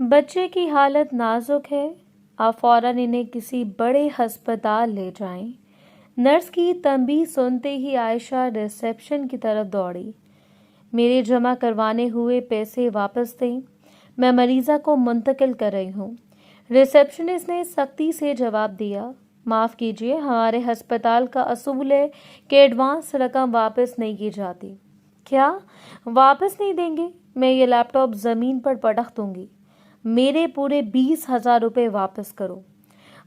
بچے کی حالت نازک ہے، آپ فوراً انہیں کسی بڑے ہسپتال لے جائیں۔ نرس کی تنبیہ سنتے ہی عائشہ ریسیپشن کی طرف دوڑی۔ میرے جمع کروانے ہوئے پیسے واپس دیں، میں مریضہ کو منتقل کر رہی ہوں۔ ریسیپشنسٹ نے سختی سے جواب دیا، معاف کیجیے، ہمارے ہسپتال کا اصول ہے کہ ایڈوانس رقم واپس نہیں کی جاتی۔ کیا واپس نہیں دیں گے؟ میں یہ لیپ ٹاپ زمین پر پٹخ دوں گی۔ میرے پورے 20,000 روپے واپس کرو۔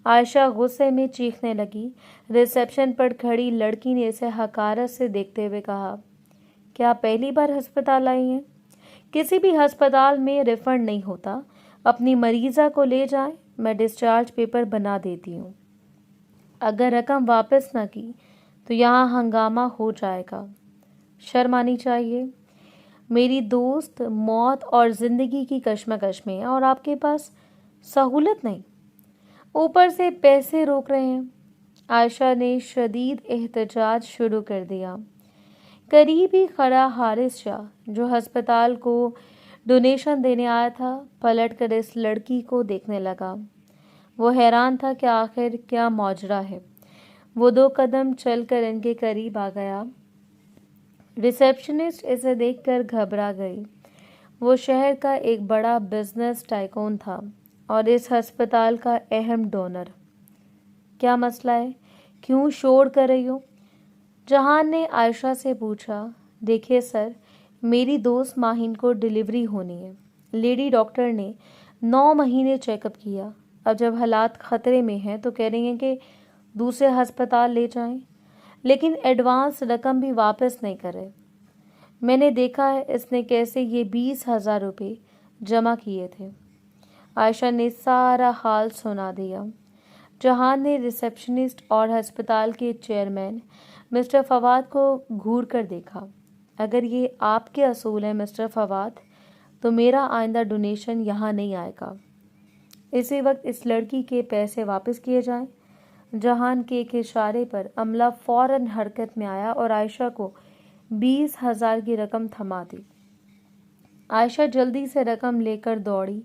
عائشہ غصے میں چیخنے لگی۔ ریسیپشن پر کھڑی لڑکی نے اسے حقارت سے دیکھتے ہوئے کہا، کیا آپ پہلی بار ہسپتال آئی ہیں؟ کسی بھی ہسپتال میں ریفنڈ نہیں ہوتا۔ اپنی مریضہ کو لے جائیں، میں ڈسچارج پیپر بنا دیتی ہوں۔ اگر رقم واپس نہ کی تو یہاں ہنگامہ ہو جائے گا۔ شرم آنی چاہیے۔ میری دوست موت اور زندگی کی کشمکش میں ہے اور آپ کے پاس سہولت نہیں، اوپر سے پیسے روک رہے ہیں۔ عائشہ نے شدید احتجاج شروع کر دیا۔ قریب ہی کھڑا حارث شاہ، جو ہسپتال کو ڈونیشن دینے آیا تھا، پلٹ کر اس لڑکی کو دیکھنے لگا۔ وہ حیران تھا کہ آخر کیا ماجرا ہے۔ وہ 2 قدم چل کر ان کے قریب آ گیا۔ ریسیپشنسٹ اسے دیکھ کر گھبرا گئی۔ وہ شہر کا ایک بڑا بزنس ٹائکون تھا اور اس ہسپتال کا اہم ڈونر۔ کیا مسئلہ ہے؟ کیوں شور کر رہی ہو؟ جہان نے عائشہ سے پوچھا۔ دیکھیے سر، میری دوست ماہین کو ڈیلیوری ہونی ہے۔ لیڈی ڈاکٹر نے 9 مہینے چیک اپ کیا۔ اب جب حالات خطرے میں ہیں تو کہہ رہی ہیں کہ دوسرے ہسپتال لے جائیں، لیکن ایڈوانس رقم بھی واپس نہیں کرے۔ میں نے دیکھا ہے اس نے کیسے یہ 20,000 روپے جمع کیے تھے۔ عائشہ نے سارا حال سنا دیا۔ جہان نے ریسیپشنسٹ اور ہسپتال کے چیئرمین مسٹر فواد کو گھور کر دیکھا۔ اگر یہ آپ کے اصول ہیں مسٹر فواد، تو میرا آئندہ ڈونیشن یہاں نہیں آئے گا۔ اسی وقت اس لڑکی کے پیسے واپس کیے جائیں۔ جہان کے ایک اشارے پر عملہ فوراً حرکت میں آیا اور عائشہ کو 20,000 کی رقم تھما دی۔ عائشہ جلدی سے رقم لے کر دوڑی۔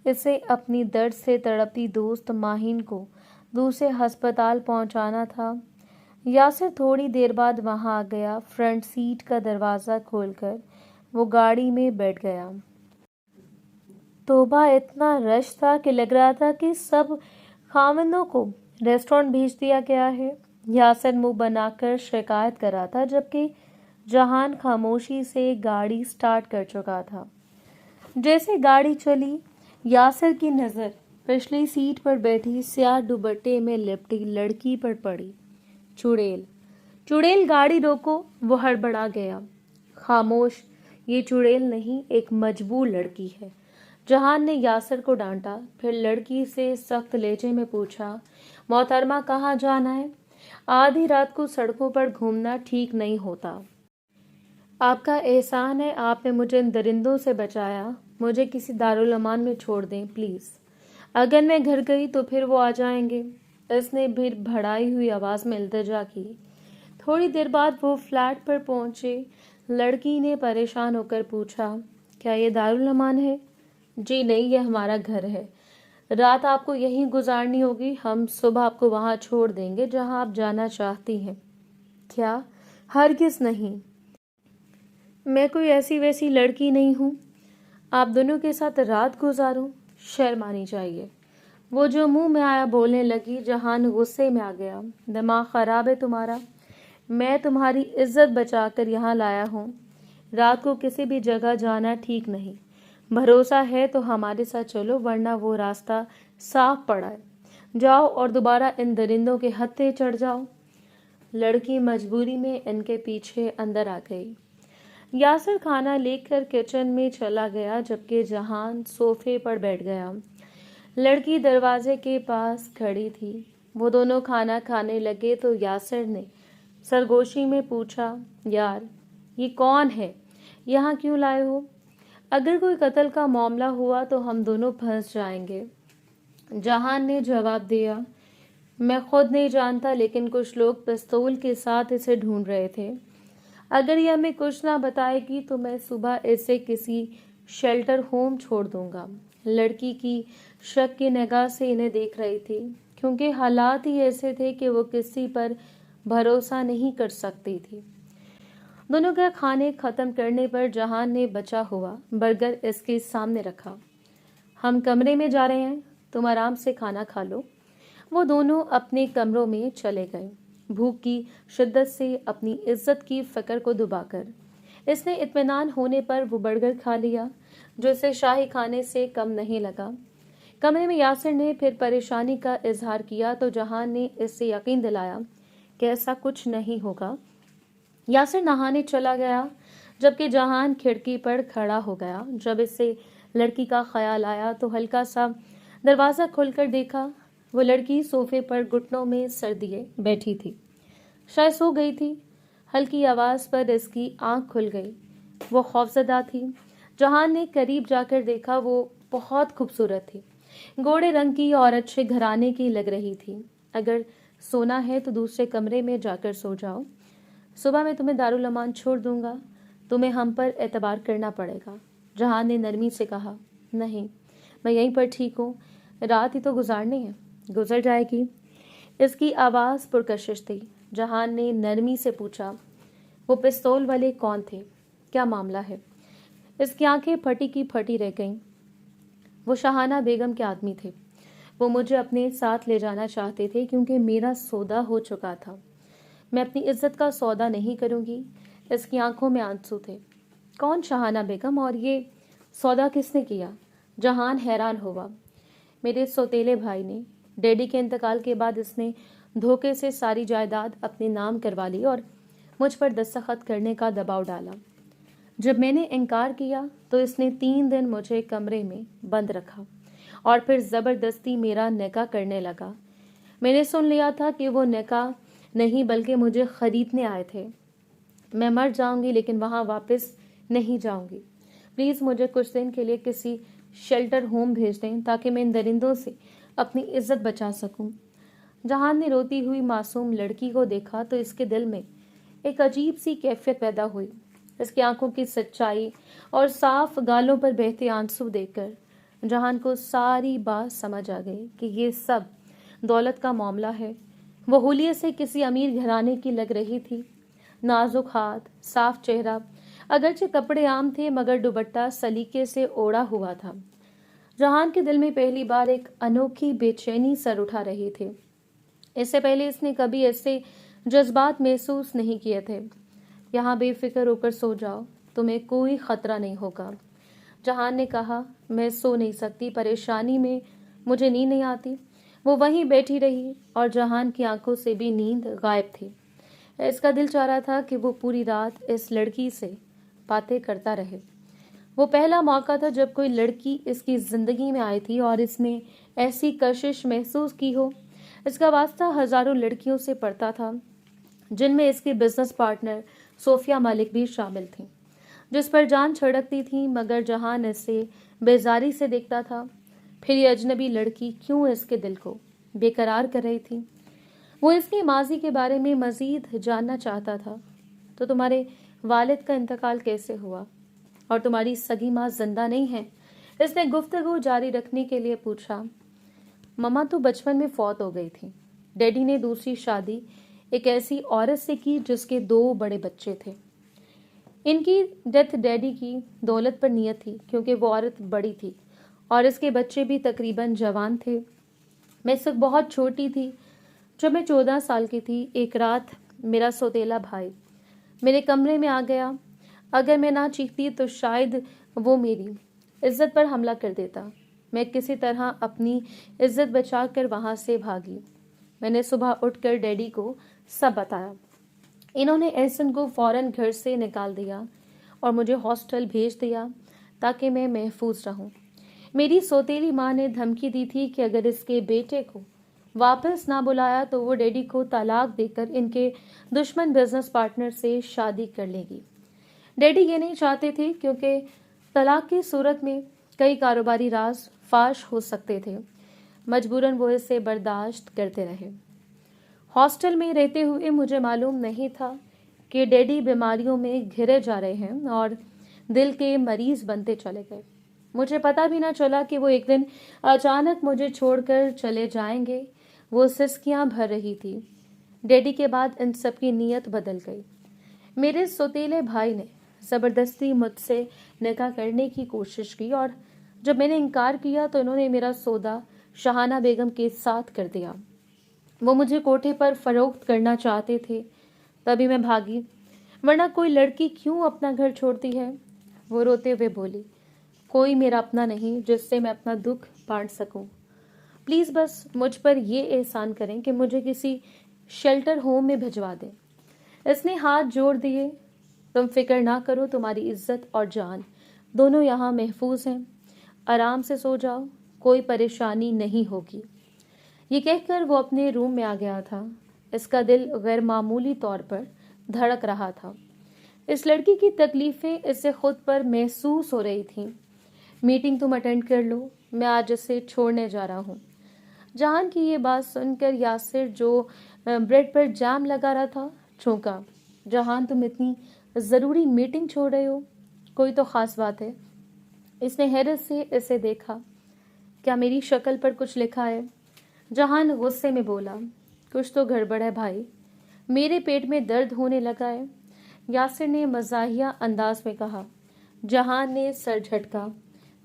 اسے اپنی درد سے تڑپتی دوست ماہین کو دوسرے ہسپتال پہنچانا تھا۔ یاسر تھوڑی دیر بعد وہاں آ گیا۔ فرنٹ سیٹ کا دروازہ کھول کر وہ گاڑی میں بیٹھ گیا۔ توبہ، اتنا رش تھا کہ لگ رہا تھا کہ سب خاوندوں کو ریسٹورانٹ بھیج دیا گیا ہے۔ یاسر منہ بنا کر شکایت کر رہا تھا، جبکہ جہان خاموشی سے گاڑی سٹارٹ کر چکا تھا۔ جیسے گاڑی چلی، یاسر کی نظر پچھلی سیٹ پر بیٹھی سیاہ دوپٹے میں لپٹی لڑکی پر پڑی۔ چڑیل، چڑیل، گاڑی روکو، وہ ہڑبڑا گیا۔ خاموش، یہ چڑیل نہیں، ایک مجبور لڑکی ہے۔ جہان نے یاسر کو ڈانٹا، پھر لڑکی سے سخت لہجے میں پوچھا، محترمہ کہاں جانا ہے؟ آدھی رات کو سڑکوں پر گھومنا ٹھیک نہیں ہوتا۔ آپ کا احسان ہے، آپ نے مجھے ان درندوں سے بچایا۔ مجھے کسی دارالامان میں چھوڑ دیں پلیز۔ اگر میں گھر گئی تو پھر وہ آ جائیں گے۔ اس نے پھر بڑھائی ہوئی آواز میں التجا کی۔ تھوڑی دیر بعد وہ فلیٹ پر پہنچے۔ لڑکی نے پریشان ہو کر پوچھا، کیا یہ دارالامان ہے؟ جی نہیں، یہ ہمارا گھر ہے۔ رات آپ کو یہیں گزارنی ہوگی، ہم صبح آپ کو وہاں چھوڑ دیں گے جہاں آپ جانا چاہتی ہیں۔ کیا؟ ہرگز نہیں، میں کوئی ایسی ویسی لڑکی نہیں ہوں آپ دونوں کے ساتھ رات گزاروں۔ شرم آنی چاہیے۔ وہ جو منہ میں آیا بولنے لگی۔ جہان غصے میں آ گیا۔ دماغ خراب ہے تمہارا؟ میں تمہاری عزت بچا کر یہاں لایا ہوں۔ رات کو کسی بھی جگہ جانا ٹھیک نہیں۔ بھروسہ ہے تو ہمارے ساتھ چلو، ورنہ وہ راستہ صاف پڑا ہے۔ جاؤ اور دوبارہ ان درندوں کے ہتھے چڑھ جاؤ۔ لڑکی مجبوری میں ان کے پیچھے اندر آ گئی۔ یاسر کھانا لے کر کچن میں چلا گیا، جبکہ جہان صوفے پر بیٹھ گیا۔ لڑکی دروازے کے پاس کھڑی تھی۔ وہ دونوں کھانا کھانے لگے تو یاسر نے سرگوشی میں پوچھا، یار یہ کون ہے؟ یہاں کیوں لائے ہو؟ اگر کوئی قتل کا معاملہ ہوا تو ہم دونوں پھنس جائیں گے۔ جہان نے جواب دیا، میں خود نہیں جانتا، لیکن کچھ لوگ پستول کے ساتھ اسے ڈھونڈ رہے تھے۔ اگر یہ ہمیں کچھ نہ بتائے گی تو میں صبح اسے کسی شیلٹر ہوم چھوڑ دوں گا۔ लड़की की शक की निगाह से इन्हें देख रही थी, क्योंकि हालात ही ऐसे थे कि वो किसी पर भरोसा नहीं कर सकती थी। दोनों का खाने खत्म करने पर जहान ने बचा हुआ बर्गर इसके सामने रखा। हम कमरे में जा रहे हैं, तुम आराम से खाना खा लो। वो दोनों अपने कमरों में चले गए, भूख की शिद्दत से अपनी इज्जत की फिक्र को दबाकर। इसने इत्मीनान होने पर वो बर्गर खा लिया, जो इसे शाही खाने से कम नहीं लगा। कमरे में यासिर ने फिर परेशानी का इजहार किया तो जहान ने इससे यकीन दिलाया कि ऐसा कुछ नहीं होगा। यासिर नहाने चला गया, जबकि जहान खिड़की पर खड़ा हो गया। जब इससे लड़की का ख्याल आया तो हल्का सा दरवाज़ा खोलकर देखा। वो लड़की सोफे पर घुटनों में सर दिए बैठी थी, शायद सो गई थी। हल्की आवाज़ पर इसकी आंख खुल गई। वो खौफजदा थी। जहान ने करीब जाकर देखा, वो बहुत खूबसूरत थी, गोरे रंग की और अच्छे घराने की लग रही थी। अगर सोना है तो दूसरे कमरे में जाकर सो जाओ, सुबह मैं तुम्हें दारुल अमान छोड़ दूंगा, तुम्हें हम पर एतबार करना पड़ेगा। जहान ने नरमी से कहा, नहीं, मैं यहीं पर ठीक हूँ, रात ही तो गुजारनी है, गुजर जाएगी। इसकी आवाज़ पुरकशिश थी। जहान ने नरमी से पूछा, वो पिस्तौल वाले कौन थे, क्या मामला है? इसकी आंखें फटी की फटी रह गईं। वो शाहाना बेगम के आदमी थे। वो मुझे अपने साथ ले जाना चाहते थे क्योंकि मेरा सौदा हो चुका था। मैं अपनी इज्जत का सौदा नहीं करूंगी। इसकी आंखों में आंसू थे। कौन शाहाना बेगम, और ये सौदा किसने किया? जहान हैरान हुआ। मेरे सौतेले भाई ने। डैडी के इंतकाल के बाद इसने धोखे से सारी जायदाद अपने नाम करवा ली और मुझ पर दस्तखत करने का दबाव डाला। जब मैंने इनकार किया तो इसने 3 दिन मुझे कमरे में बंद रखा और फिर ज़बरदस्ती मेरा निकाह करने लगा। मैंने सुन लिया था कि वो निकाह नहीं बल्कि मुझे ख़रीदने आए थे। मैं मर जाऊंगी लेकिन वहाँ वापस नहीं जाऊंगी। प्लीज़ मुझे कुछ दिन के लिए किसी शेल्टर होम भेज दें ताकि मैं इन दरिंदों से अपनी इज्जत बचा सकूं। जहान ने रोती हुई मासूम लड़की को देखा तो इसके दिल में एक अजीब सी कैफियत पैदा हुई। इसकी आंखों की सच्चाई और साफ गालों पर बहते आंसू देखकर जहान को सारी बात समझ आ गई कि ये सब दौलत का मामला है। वो हुलिये से किसी अमीर घराने की लग रही थी। नाजुक हाथ, साफ चेहरा, अगरचे कपड़े आम थे मगर दुपट्टा सलीके से ओढ़ा हुआ था। जहान के दिल में पहली बार एक अनोखी बेचैनी सर उठा रही थी। इससे पहले इसने कभी ऐसे जज्बात महसूस नहीं किए थे। यहाँ बेफिक्र होकर सो जाओ, तुम्हें कोई खतरा नहीं होगा। जहान ने कहा, मैं सो नहीं सकती, परेशानी में मुझे नींद नहीं आती। वो वहीं बैठी रही और जहान की आंखों से भी नींद गायब थी। इसका दिल चाह रहा था कि वो पूरी रात इस लड़की से बातें करता रहे। वो पहला मौका था जब कोई लड़की इसकी जिंदगी में आई थी और इसने ऐसी कशिश महसूस की हो। इसका वास्ता हजारों लड़कियों से पड़ता था, जिनमें इसकी बिजनेस पार्टनर सोफिया मलिक भी शामिल थी, जिस पर जान छिड़कती थी, मगर जहान इसे बेजारी से देखता था। फिर ये अजनबी लड़की क्यों इसके दिल को बेकरार कर रही थी? वो इसके माजी के बारे में मजीद जानना चाहता था। तो तुम्हारे वालिद का इंतकाल कैसे हुआ और तुम्हारी सगी माँ जिंदा नहीं है? इसने गुफ्तगू जारी रखने के लिए पूछा। मम्मा तो बचपन में फौत हो गई थी। डैडी ने दूसरी शादी एक ऐसी औरत से की जिसके 2 बड़े बच्चे थे। इनकी डेथ डैडी की दौलत पर नियत थी क्योंकि वो औरत बड़ी थी और इसके बच्चे भी तकरीबन जवान थे। मैं इस वक्त बहुत छोटी थी। जब मैं 14 साल की थी, एक रात मेरा सौतेला भाई मेरे कमरे में आ गया। अगर मैं ना चीखती तो शायद वो मेरी इज्जत पर हमला कर देता। मैं किसी तरह अपनी इज्जत बचाकर वहाँ से भागी। मैंने सुबह उठकर डैडी को सब बताया। इन्होंने एहसन को फौरन घर से निकाल दिया और मुझे हॉस्टल भेज दिया ताकि मैं महफूज रहूं। मेरी सौतेली माँ ने धमकी दी थी कि अगर इसके बेटे को वापस ना बुलाया तो वो डैडी को तलाक देकर इनके दुश्मन बिजनेस पार्टनर से शादी कर लेगी। डैडी ये नहीं चाहते थे क्योंकि तलाक की सूरत में कई कारोबारी राज फाश हो सकते थे। मजबूरन वो इसे बर्दाश्त करते रहे। हॉस्टल में रहते हुए मुझे मालूम नहीं था कि डैडी बीमारियों में घिरे जा रहे हैं और दिल के मरीज बनते चले गए। मुझे पता भी ना चला कि वो एक दिन अचानक मुझे छोड़कर चले जाएंगे। वो सिसकियां भर रही थी। डैडी के बाद इन सब की नीयत बदल गई। मेरे सौतेले भाई ने ज़बरदस्ती मुझसे निकाह करने की कोशिश की और जब मैंने इनकार किया तो इन्होंने मेरा सौदा शहाना बेगम के साथ कर दिया। वो मुझे कोठे पर फरोख्त करना चाहते थे, तभी मैं भागी, वरना कोई लड़की क्यों अपना घर छोड़ती है। वो रोते हुए बोली, कोई मेरा अपना नहीं जिससे मैं अपना दुख बांट सकूं। प्लीज़ बस मुझ पर ये एहसान करें कि मुझे किसी शेल्टर होम में भिजवा दें। इसने हाथ जोड़ दिए। तुम फिक्र ना करो, तुम्हारी इज्जत और जान दोनों यहाँ महफूज हैं। आराम से सो जाओ, कोई परेशानी नहीं होगी। ये कहकर वो अपने रूम में आ गया था। इसका दिल गैर मामूली तौर पर धड़क रहा था। इस लड़की की तकलीफें इससे खुद पर महसूस हो रही थीं। मीटिंग तुम अटेंड कर लो, मैं आज इसे छोड़ने जा रहा हूँ। जहान की ये बात सुनकर यासिर, जो ब्रेड पर जैम लगा रहा था, चौंका। जहान, तुम इतनी ज़रूरी मीटिंग छोड़ रहे हो? कोई तो ख़ास बात है। इसने हैरत से इसे देखा। क्या मेरी शक्ल पर कुछ लिखा है? जहान गुस्से में बोला, कुछ तो गड़बड़ है भाई, मेरे पेट में दर्द होने लगा है। यासिर ने मज़ाहिया अंदाज में कहा। जहान ने सर झटका।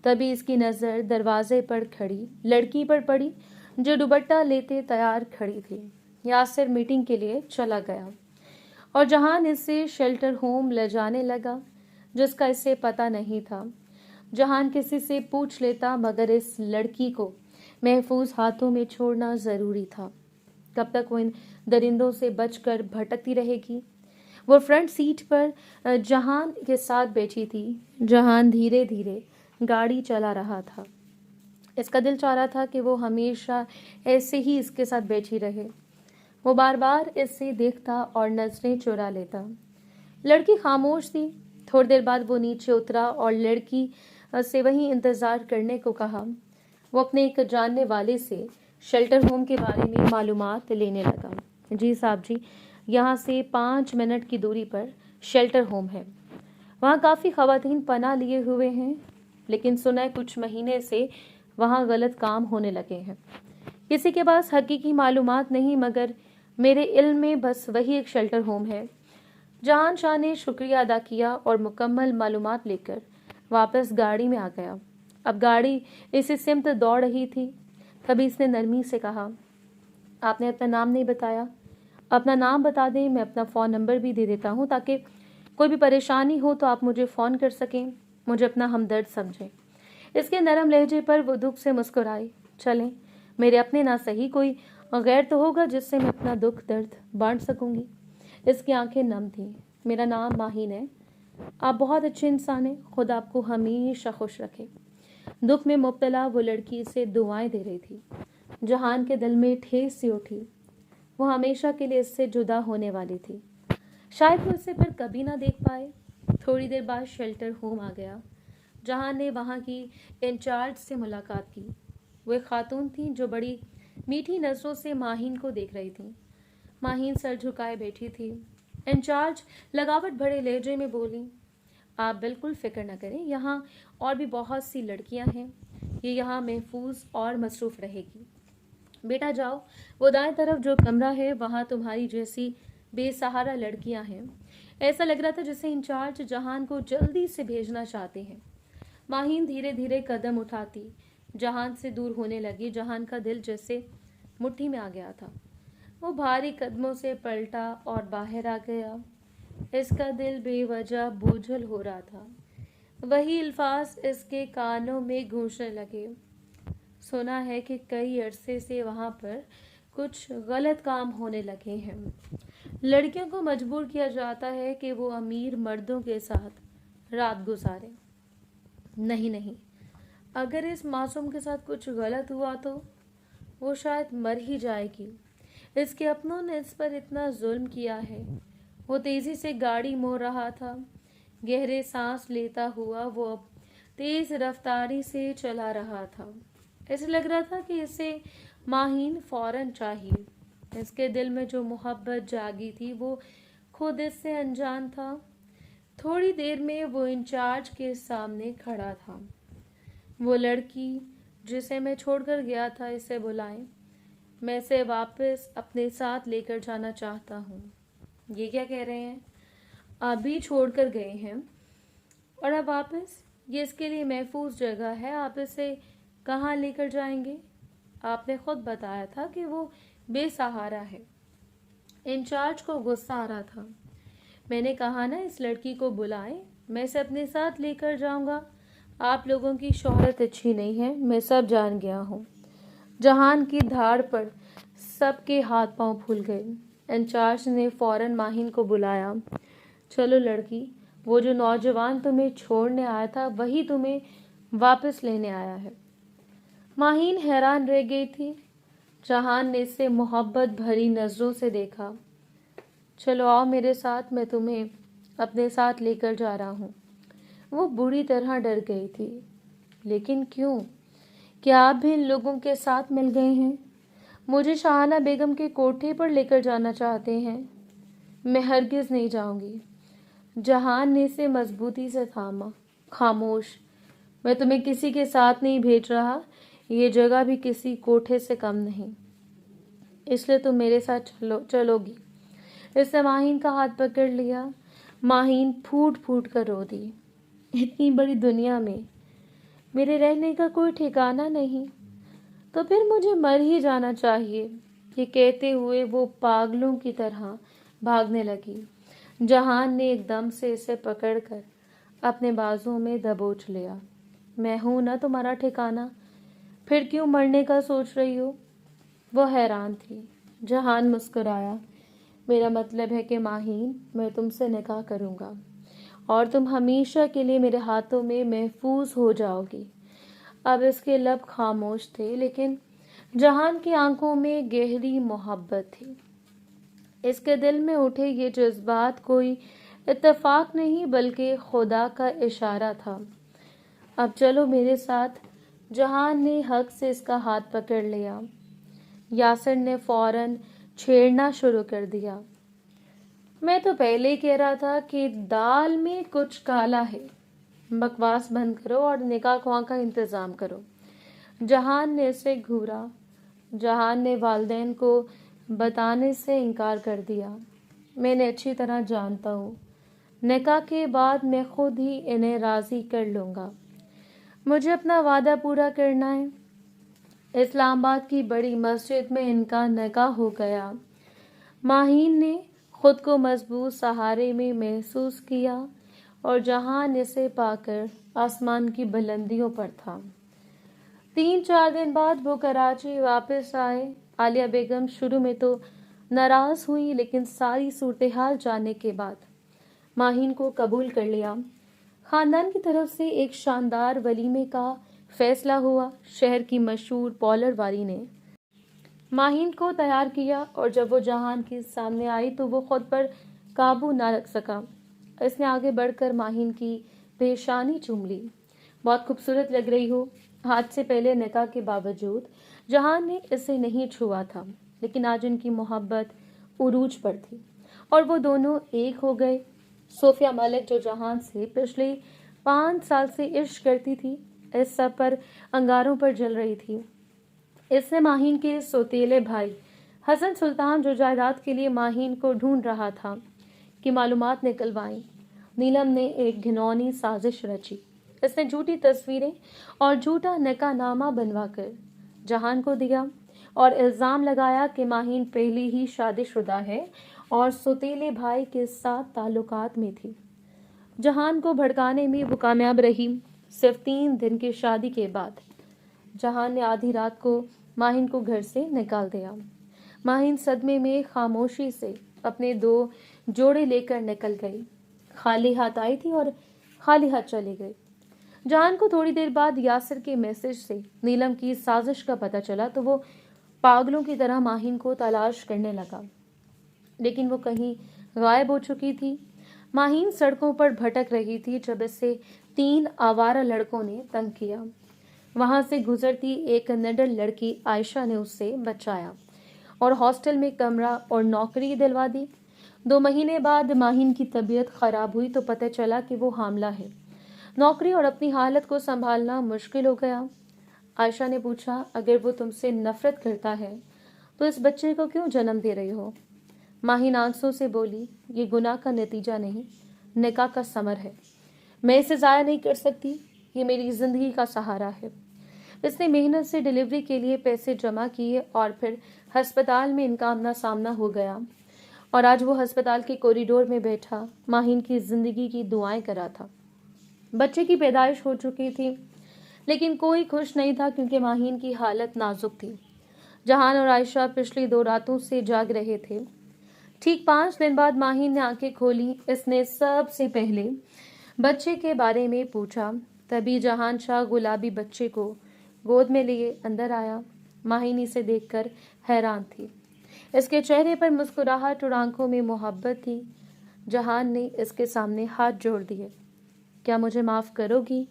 तभी इसकी नज़र दरवाजे पर खड़ी लड़की पर पड़ी जो दुपट्टा लेते तैयार खड़ी थी। यासिर मीटिंग के लिए चला गया और जहान इसे शेल्टर होम ले जाने लगा जिसका इसे पता नहीं था। जहान किसी से पूछ लेता, मगर इस लड़की को महफूज हाथों में छोड़ना ज़रूरी था। कब तक वो इन दरिंदों से बचकर भटकती रहेगी? वो फ्रंट सीट पर जहान के साथ बैठी थी। जहान धीरे धीरे गाड़ी चला रहा था। इसका दिल चाह रहा था कि वो हमेशा ऐसे ही इसके साथ बैठी रहे। वो बार बार इससे देखता और नजरें चुरा लेता। लड़की खामोश थी। थोड़ी देर बाद वो नीचे उतरा और लड़की से वहीं इंतज़ार करने को कहा। वो अपने एक जानने वाले से शेल्टर होम के बारे में मालूमात लेने लगा। जी साहब जी, यहाँ से 5 मिनट की दूरी पर शेल्टर होम है। वहाँ काफ़ी ख़वातीन पनाह लिए हुए हैं, लेकिन सुना है कुछ महीने से वहाँ गलत काम होने लगे हैं। किसी के पास हकीकी मालूमात नहीं, मगर मेरे इल्म में बस वही एक शेल्टर होम है। जहान शाह ने शुक्रिया अदा किया और मुकम्मल मालूमात लेकर वापस गाड़ी में आ गया। अब गाड़ी इसी सिमत दौड़ रही थी। तभी इसने नरमी से कहा, आपने अपना नाम नहीं बताया। अपना नाम बता दें, मैं अपना फ़ोन नंबर भी दे देता हूँ ताकि कोई भी परेशानी हो तो आप मुझे फ़ोन कर सकें, मुझे अपना हमदर्द समझें। इसके नरम लहजे पर वो दुख से मुस्कुराई। चलें, मेरे अपने ना सही कोई गैर तो होगा जिससे मैं अपना दुख दर्द बांट सकूंगी। इसकी आंखें नम थीं। मेरा नाम माहीन है। आप बहुत अच्छे इंसान हैं। खुदा आपको हमेशा खुश रखे। दुख में मुब्तला वो लड़की इसे दुआएं दे रही थी। जहान के दिल में ठेस सी उठी। वो हमेशा के लिए इससे जुदा होने वाली थी। शायद वो इसे फिर कभी ना देख पाए। थोड़ी देर बाद शेल्टर होम आ गया। जहान ने वहाँ की इंचार्ज से मुलाकात की। वो एक खातून थी जो बड़ी मीठी नज़रों से माहीन को देख रही थी। माहीन सर झुकाए बैठी थी। इंचार्ज लगावट भरे लहजे में बोली, आप बिल्कुल फिक्र न करें, यहाँ और भी बहुत सी लड़कियाँ हैं। ये यहाँ महफूज और मसरूफ़ रहेगी। बेटा जाओ, वो दाएं तरफ जो कमरा है वहाँ तुम्हारी जैसी बेसहारा लड़कियाँ हैं। ऐसा लग रहा था जैसे इंचार्ज जहान को जल्दी से भेजना चाहते हैं। माहीन धीरे धीरे कदम उठाती जहान से दूर होने लगी। जहान का दिल जैसे मुट्ठी में आ गया था। वो भारी कदमों से पलटा और बाहर आ गया। इसका दिल बेवजह बोझल हो रहा था। वही अल्फाज इसके कानों में गूंजने लगे। सुना है कि कई अरसे से वहाँ पर कुछ गलत काम होने लगे हैं। लड़कियों को मजबूर किया जाता है कि वो अमीर मर्दों के साथ रात गुजारें। नहीं नहीं, अगर इस मासूम के साथ कुछ गलत हुआ तो वो शायद मर ही जाएगी। इसके अपनों ने इस पर इतना जुल्म किया है। वो तेज़ी से गाड़ी मोड़ रहा था। गहरे सांस लेता हुआ वो अब तेज़ रफ्तारी से चला रहा था। ऐसे लग रहा था कि इसे माहीन फौरन चाहिए। इसके दिल में जो मोहब्बत जागी थी वो खुद इससे अनजान था। थोड़ी देर में वो इंचार्ज के सामने खड़ा था। वो लड़की जिसे मैं छोड़कर गया था इसे बुलाएं। मैं इसे वापस अपने साथ लेकर जाना चाहता हूँ। ये क्या कह रहे हैं? अभी छोड़कर गए हैं और अब वापस? ये इसके लिए महफूज जगह है, आप इसे कहाँ लेकर जाएंगे? आपने खुद बताया था कि वो बेसहारा है। इंचार्ज को गुस्सा आ रहा था। मैंने कहा ना, इस लड़की को बुलाएं, मैं इसे अपने साथ लेकर जाऊंगा। आप लोगों की शोहरत अच्छी नहीं है, मैं सब जान गया हूँ। जहान की धाड़ पर सबके हाथ पांव फूल गए। इंचार्ज ने फौरन माहिन को बुलाया। चलो लड़की, वो जो नौजवान तुम्हें छोड़ने आया था वही तुम्हें वापस लेने आया है। माहिन हैरान रह गई थी। जहान ने इसे मोहब्बत भरी नजरों से देखा। चलो आओ मेरे साथ, मैं तुम्हें अपने साथ लेकर जा रहा हूँ। वो बुरी तरह डर गई थी। लेकिन क्यों? क्या आप भी इन लोगों के साथ मिल गए हैं? मुझे शाहाना बेगम के कोठे पर लेकर जाना चाहते हैं। मैं हरगिज नहीं जाऊंगी। जहान ने इसे मजबूती से थामा। खामोश। मैं तुम्हें किसी के साथ नहीं भेज रहा, ये जगह भी किसी कोठे से कम नहीं, इसलिए तुम मेरे साथ चलोगी। इसने माहिन का हाथ पकड़ लिया। माहिन फूट फूट कर रो दी। इतनी बड़ी दुनिया में मेरे रहने का कोई ठिकाना नहीं, तो फिर मुझे मर ही जाना चाहिए। ये कहते हुए वो पागलों की तरह भागने लगी। जहान ने एकदम से इसे पकड़कर अपने बाजुओं में दबोच लिया। मैं हूं ना तुम्हारा ठिकाना, फिर क्यों मरने का सोच रही हो? वो हैरान थी। जहान मुस्कुराया। मेरा मतलब है कि माहीन, मैं तुमसे निकाह करूंगा और तुम हमेशा के लिए मेरे हाथों में महफूज हो जाओगी। अब इसके लब खामोश थे, लेकिन जहान की आंखों में गहरी मोहब्बत थी। इसके दिल में उठे ये जज्बात कोई इत्तेफाक नहीं बल्कि खुदा का इशारा था। अब चलो मेरे साथ। जहान ने हक से इसका हाथ पकड़ लिया। यासिर ने फौरन छेड़ना शुरू कर दिया। मैं तो पहले ही कह रहा था कि दाल में कुछ काला है। बकवास बंद करो और निकाह ख्वाह का इंतजाम करो। जहान ने इसे घूरा। जहान ने वालिदैन को बताने से इनकार कर दिया। मैंने अच्छी तरह जानता हूँ, निकाह के बाद मैं खुद ही इन्हें राजी कर लूँगा। मुझे अपना वादा पूरा करना है। इस्लामाबाद की बड़ी मस्जिद में इनका निकाह हो गया। माहीन ने खुद को मजबूत सहारे में महसूस किया और जहान इसे पाकर आसमान की बुलंदियों पर था। 3-4 दिन बाद वो कराची वापस आए। आलिया बेगम शुरू में तो नाराज हुई, लेकिन सारी सूरत हाल जानने के बाद माहीन को कबूल कर लिया। खानदान की तरफ से एक शानदार वलीमे का फैसला हुआ। शहर की मशहूर पॉलर वाली ने माहीन को तैयार किया और जब वो जहान के सामने आई तो वो खुद पर काबू ना रख सका। इसने आगे बढ़कर माहीन की पेशानी चूम ली। बहुत खूबसूरत लग रही हो। आज से पहले निकाह के बावजूद जहान ने इसे नहीं छुआ था, लेकिन आज उनकी मोहब्बत उरूज पर थी और वो दोनों एक हो गए। सोफिया मलिक जो जहान से पिछले 5 साल से इश्क करती थी, इस सब पर अंगारों पर जल रही थी। इसने माहीन के सौतेले भाई हसन सुल्तान जो जायदाद के लिए माहीन को ढूंढ रहा था की मालूमात निकलवाई। नीलम ने एक घिनौनी साजिश रची। इसने झूठी तस्वीरें और झूठा निकाहनामा बनवाकर जहान को दिया और इल्जाम लगाया कि माहीन पहले ही शादीशुदा है और सौतेले भाई के साथ ताल्लुकात में थी। जहान को भड़काने में वो कामयाब रही। सिर्फ 3 दिन की शादी के बाद जहान ने आधी रात को माहीन को घर से निकाल दिया। माहीन सदमे में खामोशी से अपने 2 जोड़े लेकर निकल गई। खाली हाथ आई थी और खाली हाथ चली गई। जहान को थोड़ी देर बाद यासिर के मैसेज से नीलम की साजिश का पता चला तो वो पागलों की तरह माहीन को तलाश करने लगा, लेकिन वो कहीं गायब हो चुकी थी। माहीन सड़कों पर भटक रही थी जब इसे 3 आवारा लड़कों ने तंग किया। वहां से गुजरती एक निडर लड़की आयशा ने उससे बचाया और हॉस्टल में कमरा और नौकरी दिलवा दी। 2 महीने बाद माहीन की तबीयत खराब हुई तो पता चला कि वो हामला है। नौकरी और अपनी हालत को संभालना मुश्किल हो गया। आयशा ने पूछा, अगर वो तुमसे नफरत करता है तो इस बच्चे को क्यों जन्म दे रही हो? माहिन आंसू से बोली, ये गुनाह का नतीजा नहीं, निकाह का समर है। मैं इसे ज़ाया नहीं कर सकती, ये मेरी ज़िंदगी का सहारा है। इसने मेहनत से डिलीवरी के लिए पैसे जमा किए और फिर अस्पताल में इनका आमना सामना हो गया और आज वो अस्पताल के कॉरिडोर में बैठा माहिन की ज़िंदगी की दुआएं कर रहा था। बच्चे की पैदाइश हो चुकी थी, लेकिन कोई खुश नहीं था क्योंकि माहिन की हालत नाजुक थी। जहान और आयशा पिछली 2 रातों से जाग रहे थे। ठीक 5 दिन बाद माहिन ने आंखें खोली। इसने सबसे पहले बच्चे के बारे में पूछा। तभी जहान शाह गुलाबी बच्चे को गोद में लिए अंदर आया। माहिन इसे देखकर हैरान थी। इसके चेहरे पर मुस्कुराहट और आंखों में मोहब्बत थी। जहान ने इसके सामने हाथ जोड़ दिए। क्या मुझे माफ करोगी?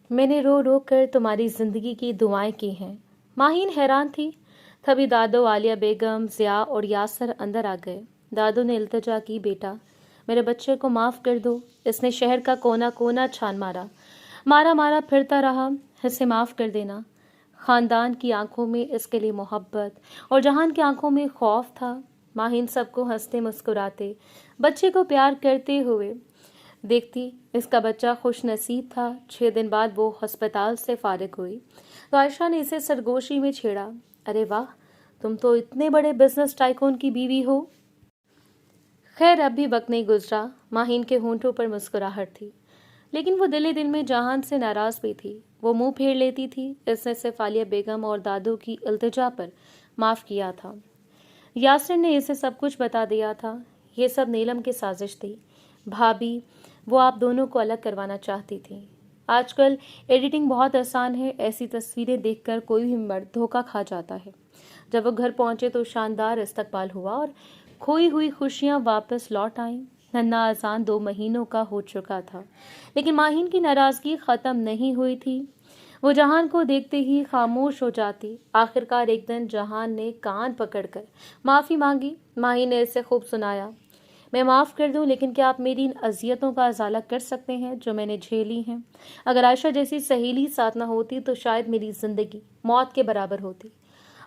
मैंने रो रो कर तुम्हारी जिंदगी की दुआएं की हैं। माहिन हैरान थी। तभी दादो, आलिया बेगम, ज़िया और यासर अंदर आ गए। दादो ने इल्तिजा की, बेटा मेरे बच्चे को माफ़ कर दो। इसने शहर का कोना कोना छान मारा मारा फिरता रहा। इसे माफ़ कर देना। ख़ानदान की आंखों में इसके लिए मोहब्बत और जहान की आंखों में खौफ था। माहिन सबको हंसते मुस्कुराते बच्चे को प्यार करते हुए देखती। इसका बच्चा खुश नसीब था। 6 दिन बाद वो अस्पताल से फारिग हुई तो आयशा ने इसे सरगोशी में छेड़ा, अरे वाह, तुम तो इतने बड़े बिजनेस टाइकून की बीवी हो। खैर अब भी वक्त नहीं गुजरा। माहिन के होंठों पर मुस्कुराहट थी, लेकिन वो दिल दिल में जहान से नाराज भी थी। वो मुंह फेर लेती थी। इसने सिर्फ आलिया बेगम और दादू की इल्तिजा पर माफ किया था। यासिर ने इसे सब कुछ बता दिया था। ये सब नीलम की साजिश थी। भाभी, वो आप दोनों को अलग करवाना चाहती थी। आजकल एडिटिंग बहुत आसान है। ऐसी तस्वीरें देखकर कोई भी मर्द धोखा खा जाता है। जब वो घर पहुंचे तो शानदार इस्तकबाल हुआ और खोई हुई खुशियां वापस लौट आईं। नन्हा आजान 2 महीनों का हो चुका था, लेकिन माहिन की नाराजगी खत्म नहीं हुई थी। वो जहान को देखते ही खामोश हो जाती। आखिरकार एक दिन जहान ने कान पकड़कर माफी मांगी। माहिन ने इसे खूब सुनाया, मैं माफ़ कर दूं, लेकिन क्या आप मेरी इन अजियतों का अजाला कर सकते हैं जो मैंने झेली हैं? अगर आयशा जैसी सहेली साथ ना होती तो शायद मेरी ज़िंदगी मौत के बराबर होती।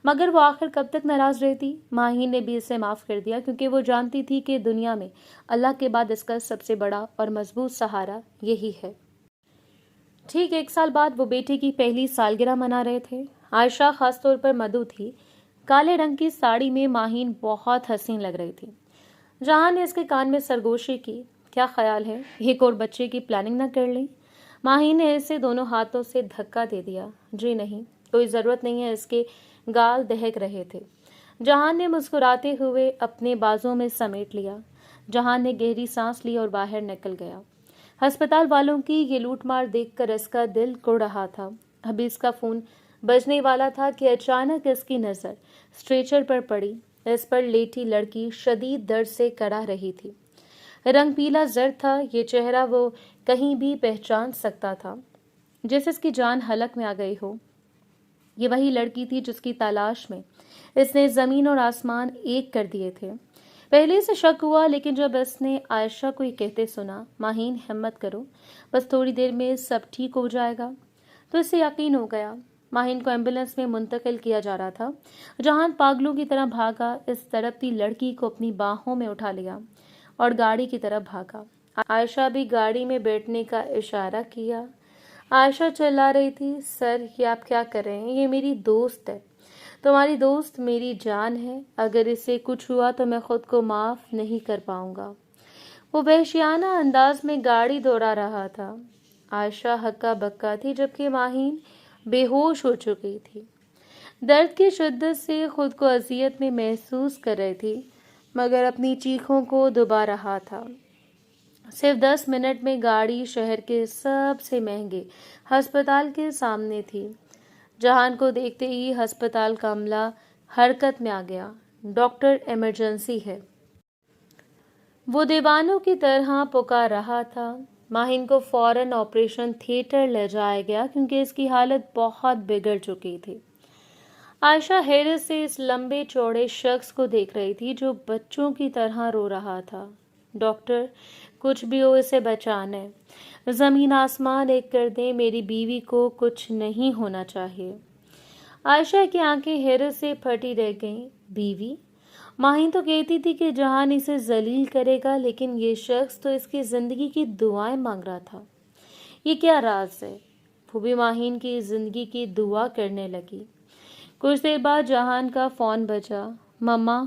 मगर वो आखिर कब तक नाराज़ रहती? माहिन ने भी इसे माफ़ कर दिया क्योंकि वो जानती थी कि दुनिया में अल्लाह के बाद इसका सबसे बड़ा और मजबूत सहारा यही है। ठीक 1 साल बाद वो बेटे की पहली सालगिरह मना रहे थे। आयशा खासतौर पर मधु थी। काले रंग की साड़ी में माहिन बहुत हसीन लग रही थी। जहान ने इसके कान में सरगोशी की, क्या ख्याल है, एक और बच्चे की प्लानिंग ना कर लें? माहिन ने इसे दोनों हाथों से धक्का दे दिया, जी नहीं, कोई ज़रूरत नहीं है। इसके गाल दहक रहे थे। जहान ने मुस्कुराते हुए अपने बाजों में समेट लिया। जहान ने गहरी सांस ली और बाहर निकल गया। अस्पताल वालों की ये लूटमार देखकर इसका दिल कुड़ रहा था। अभी इसका फ़ोन बजने वाला था कि अचानक इसकी नज़र स्ट्रेचर पर पड़ी। इस पर लेटी लड़की शदीद दर्द से कराह रही थी। रंग पीला जर्द था। ये चेहरा वो कहीं भी पहचान सकता था, जैसे इसकी जान हलक में आ गई हो। ये वही लड़की थी जिसकी तलाश में इसने ज़मीन और आसमान एक कर दिए थे। पहले से शक हुआ, लेकिन जब इसने आयशा को ये कहते सुना, माहीन हिम्मत करो, बस थोड़ी देर में सब ठीक हो जाएगा, तो इसे यकीन हो गया। माहिन को एम्बुलेंस में मुंतकिल किया जा रहा था। जहान पागलों की तरह भागा। इस तड़पती लड़की को अपनी बाहों में उठा लिया और गाड़ी की तरफ भागा। आयशा भी गाड़ी में बैठने का इशारा किया। आयशा चिल्ला रही थी, सर ये आप क्या कर रहे हैं? ये मेरी दोस्त है। तुम्हारी दोस्त मेरी जान है। अगर इसे कुछ हुआ तो मैं खुद को माफ नहीं कर पाऊंगा। वो वहशियाना अंदाज में गाड़ी दौड़ा रहा था। आयशा हक्का बक्का थी, जबकि माहीन बेहोश हो चुकी थी। दर्द की शिद्दत से खुद को अजियत में महसूस कर रही थी, मगर अपनी चीखों को दबा रहा था। सिर्फ 10 मिनट में गाड़ी शहर के सबसे महंगे अस्पताल के सामने थी। जहान को देखते ही अस्पताल का अमला हरकत में आ गया। डॉक्टर, इमरजेंसी है। वो दीवानों की तरह पुकार रहा था। माहिन को फौरन ऑपरेशन थिएटर ले जाया गया क्योंकि इसकी हालत बहुत बिगड़ चुकी थी। आयशा हैरत से इस लंबे चौड़े शख्स को देख रही थी जो बच्चों की तरह रो रहा था। ڈاکٹر کچھ بھی ہو اسے بچانا ہے، زمین آسمان ایک کر دیں، میری بیوی کو کچھ نہیں ہونا چاہیے۔ عائشہ کی آنکھیں حیرت سے پھٹی رہ گئیں۔ بیوی؟ ماہین تو کہتی تھی کہ جہان اسے ذلیل کرے گا، لیکن یہ شخص تو اس کی زندگی کی دعائیں مانگ رہا تھا۔ یہ کیا راز ہے؟ پھوپھی ماہین کی زندگی کی دعا کرنے لگی۔ کچھ دیر بعد جہان کا فون بجا۔ مما،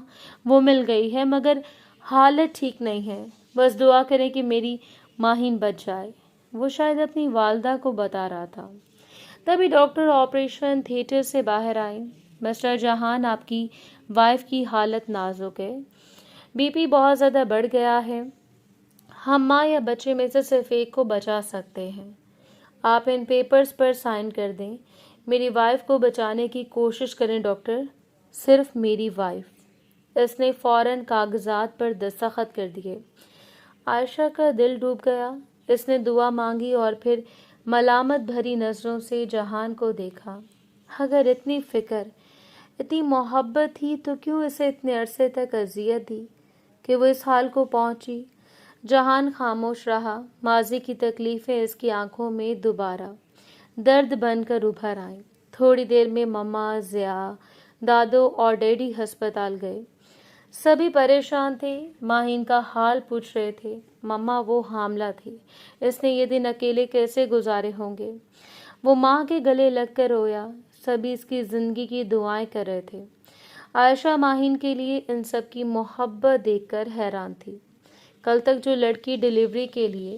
وہ مل گئی ہے مگر حالت ٹھیک نہیں ہے، بس دعا کریں کہ میری ماہین بچ جائے۔ وہ شاید اپنی والدہ کو بتا رہا تھا۔ تبھی ڈاکٹر آپریشن تھیٹر سے باہر آئیں۔ مسٹر جہان، آپ کی وائف کی حالت نازک ہے، بی پی بہت زیادہ بڑھ گیا ہے، ہم ماں یا بچے میں سے صرف ایک کو بچا سکتے ہیں، آپ ان پیپرز پر سائن کر دیں، میری وائف کو بچانے کی کوشش کریں ڈاکٹر، صرف میری وائف۔ اس نے فوراً کاغذات پر دستخط کر دیے۔ عائشہ کا دل ڈوب گیا۔ اس نے دعا مانگی اور پھر ملامت بھری نظروں سے جہان کو دیکھا۔ اگر اتنی فکر، اتنی محبت تھی تو کیوں اسے اتنے عرصے تک اذیت دی کہ وہ اس حال کو پہنچی؟ جہان خاموش رہا۔ ماضی کی تکلیفیں اس کی آنکھوں میں دوبارہ درد بن کر ابھر آئیں۔ تھوڑی دیر میں مما، ضیاء، دادو اور ڈیڈی ہسپتال گئے۔ سبھی پریشان تھے، ماہین کا حال پوچھ رہے تھے۔ مما، وہ حاملہ تھی، اس نے یہ دن اکیلے کیسے گزارے ہوں گے؟ وہ ماں کے گلے لگ کر رویا۔ سبھی اس کی زندگی کی دعائیں کر رہے تھے۔ عائشہ ماہین کے لیے ان سب کی محبت دیکھ کر حیران تھی۔ کل تک جو لڑکی ڈیلیوری کے لیے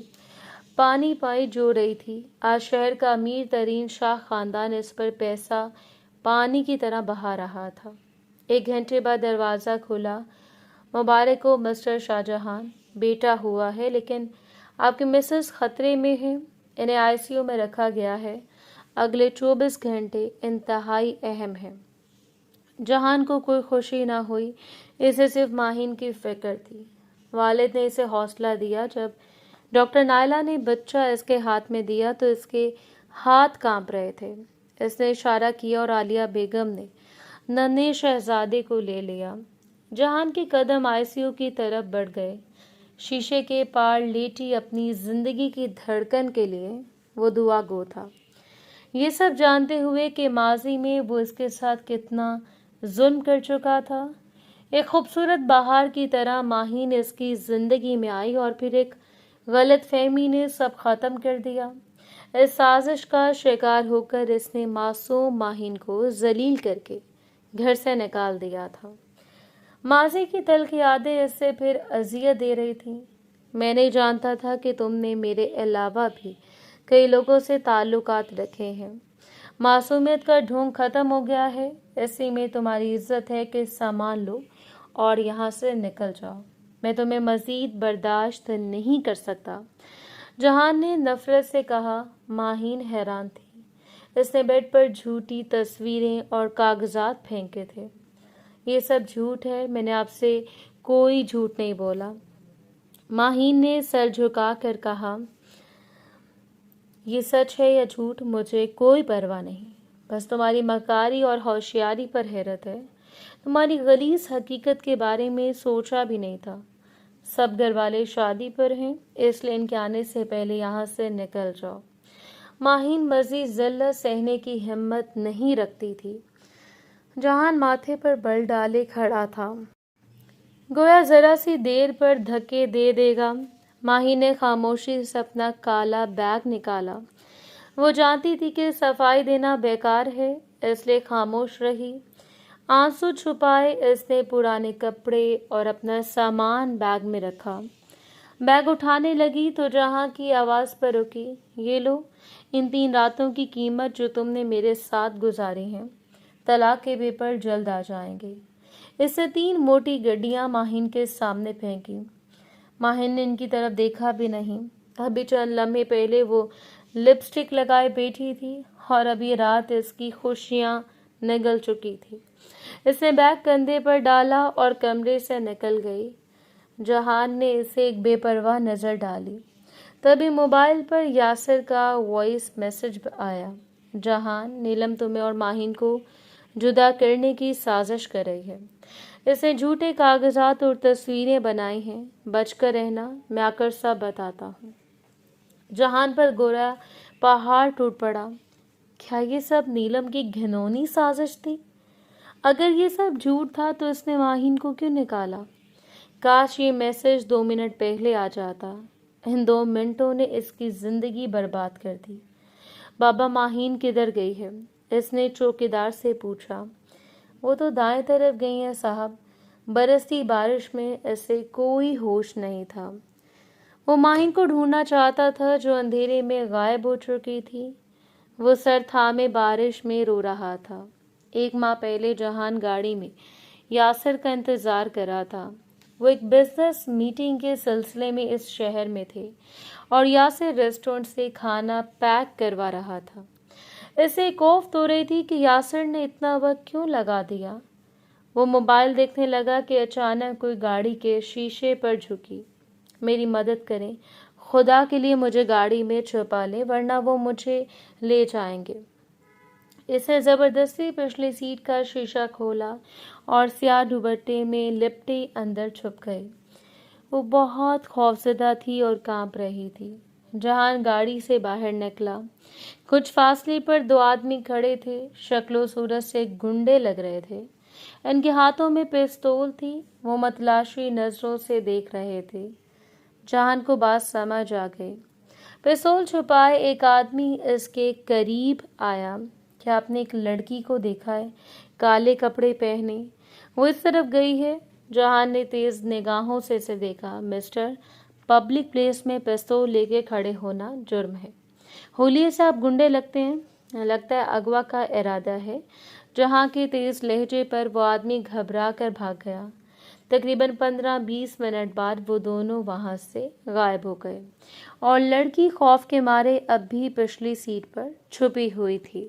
پانی پائی جو رہی تھی، آج شہر کا امیر ترین شاہ خاندان اس پر پیسہ پانی کی طرح بہا رہا تھا۔ 1 گھنٹے بعد دروازہ کھلا۔ مبارک ہو مسٹر شاہ جہان، بیٹا ہوا ہے لیکن آپ کی مسز خطرے میں ہیں، انہیں ICU میں رکھا گیا ہے، اگلے 24 گھنٹے انتہائی اہم ہیں۔ جہان کو کوئی خوشی نہ ہوئی، اسے صرف ماہین کی فکر تھی۔ والد نے اسے حوصلہ دیا۔ جب ڈاکٹر نائلہ نے بچہ اس کے ہاتھ میں دیا تو اس کے ہاتھ کانپ رہے تھے۔ اس نے اشارہ کیا اور عالیہ بیگم نے ننھے شہزادے کو لے لیا۔ جہان کے قدم ICU کی طرف بڑھ گئے۔ شیشے کے پار لیٹی اپنی زندگی کی دھڑکن کے لیے وہ دعا گو تھا، یہ سب جانتے ہوئے کہ ماضی میں وہ اس کے ساتھ کتنا ظلم کر چکا تھا۔ ایک خوبصورت بہار کی طرح ماہین اس کی زندگی میں آئی اور پھر ایک غلط فہمی نے سب ختم کر دیا۔ اس سازش کا شکار ہو کر اس نے معصوم ماہین کو ذلیل کر کے گھر سے نکال دیا تھا۔ ماضی کی تلخ یادیں اس سے پھر اذیت دے رہی تھیں۔ میں نہیں جانتا تھا کہ تم نے میرے علاوہ بھی کئی لوگوں سے تعلقات رکھے ہیں۔ معصومیت کا ڈھونگ ختم ہو گیا ہے، اسی میں تمہاری عزت ہے کہ سامان لو اور یہاں سے نکل جاؤ، میں تمہیں مزید برداشت نہیں کر سکتا۔ جہان نے نفرت سے کہا۔ ماہین حیران تھی۔ اس نے بیڈ پر جھوٹی تصویریں اور کاغذات پھینکے تھے۔ یہ سب جھوٹ ہے، میں نے آپ سے کوئی جھوٹ نہیں بولا۔ ماہین نے سر جھکا کر کہا، یہ سچ ہے یا جھوٹ مجھے کوئی پرواہ نہیں، بس تمہاری مکاری اور ہوشیاری پر حیرت ہے۔ تمہاری غلیظ حقیقت کے بارے میں سوچا بھی نہیں تھا۔ سب گھر والے شادی پر ہیں، اس لیے ان کے آنے سے پہلے یہاں سے نکل جاؤ۔ ماہین مزید ذلت سہنے کی ہمت نہیں رکھتی تھی۔ جہان ماتھے پر بل ڈالے کھڑا تھا، گویا ذرا سی دیر پر دھکے دے دے گا۔ ماہین نے خاموشی سے اپنا کالا بیگ نکالا۔ وہ جانتی تھی کہ صفائی دینا بیکار ہے، اس لیے خاموش رہی۔ آنسو چھپائے اس نے پرانے کپڑے اور اپنا سامان بیگ میں رکھا۔ بیگ اٹھانے لگی تو جہاں کی آواز پر رکی۔ یہ لو، ان 3 راتوں کی قیمت جو تم نے میرے ساتھ گزاری ہیں، طلاق کے پیپر جلد آ جائیں گے۔ اس سے 3 موٹی گڈیاں ماہین کے سامنے پھینکی۔ ماہین نے ان کی طرف دیکھا بھی نہیں۔ ابھی چند لمحے پہلے وہ لپسٹک لگائے بیٹھی تھی اور اب یہ رات اس کی خوشیاں نگل چکی تھی۔ اس نے بیگ کندھے پر ڈالا اور کمرے سے نکل گئی۔ جہان نے اسے ایک بے پرواہ نظر ڈالی۔ تبھی موبائل پر یاسر کا وائس میسج آیا، جہان، نیلم تمہیں اور ماہین کو جدا کرنے کی سازش کر رہی ہے۔ اس نے جھوٹے کاغذات اور تصویریں بنائی ہیں، بچ کر رہنا، میں آ کر سب بتاتا ہوں۔ جہان پر گورا پہاڑ ٹوٹ پڑا۔ کیا یہ سب نیلم کی گھنونی سازش تھی؟ اگر یہ سب جھوٹ تھا تو اس نے ماہین کو کیوں نکالا؟ کاش یہ میسج 2 منٹ پہلے آ جاتا۔ ان 2 منٹوں نے اس کی زندگی برباد کر دی۔ بابا ماہین کدھر گئی ہے؟ اس نے چوکیدار سے پوچھا۔ وہ تو دائیں طرف گئی ہیں صاحب۔ برستی بارش میں اسے کوئی ہوش نہیں تھا۔ وہ ماہین کو ڈھونڈنا چاہتا تھا جو اندھیرے میں غائب ہو چکی تھی۔ وہ سر تھامے بارش میں رو رہا تھا۔ 1 ماہ پہلے جہان گاڑی میں یاسر کا انتظار کر رہا تھا۔ وہ ایک بزنس میٹنگ کے سلسلے میں اس شہر میں تھے اور یاسر ریسٹورنٹ سے کھانا پیک کروا رہا تھا۔ اسے کوفت ہو رہی تھی کہ یاسر نے اتنا وقت کیوں لگا دیا۔ وہ موبائل دیکھنے لگا کہ اچانک کوئی گاڑی کے شیشے پر جھکی۔ میری مدد کریں، خدا کے لیے مجھے گاڑی میں چھپا لیں ورنہ وہ مجھے لے جائیں گے۔ اس نے زبردستی پچھلی سیٹ کا شیشہ کھولا اور سیاہ دوپٹے میں لپٹے اندر چھپ گئے۔ وہ بہت خوفزدہ تھی اور کانپ رہی تھی۔ جہان گاڑی سے باہر نکلا۔ کچھ فاصلے پر 2 آدمی کھڑے تھے، شکل و صورت سے گنڈے لگ رہے تھے۔ ان کے ہاتھوں میں پستول تھی۔ وہ متلاشی نظروں سے دیکھ رہے تھے۔ جہان کو بات سمجھ آ گئی۔ پستول چھپائے ایک آدمی اس کے قریب آیا۔ کیا آپ نے ایک لڑکی کو دیکھا ہے؟ کالے کپڑے پہنے، وہ اس طرف گئی ہے۔ جہان نے تیز نگاہوں سے اسے دیکھا۔ مسٹر، پبلک پلیس میں پستول لے کے کھڑے ہونا جرم ہے۔ ہولیے سے آپ گنڈے لگتے ہیں، لگتا ہے اغوا کا ارادہ ہے۔ جہاں کے تیز لہجے پر وہ آدمی گھبرا کر بھاگ گیا۔ تقریباً 15-20 منٹ بعد وہ دونوں وہاں سے غائب ہو گئے اور لڑکی خوف کے مارے اب بھی پچھلی سیٹ پر چھپی ہوئی تھی۔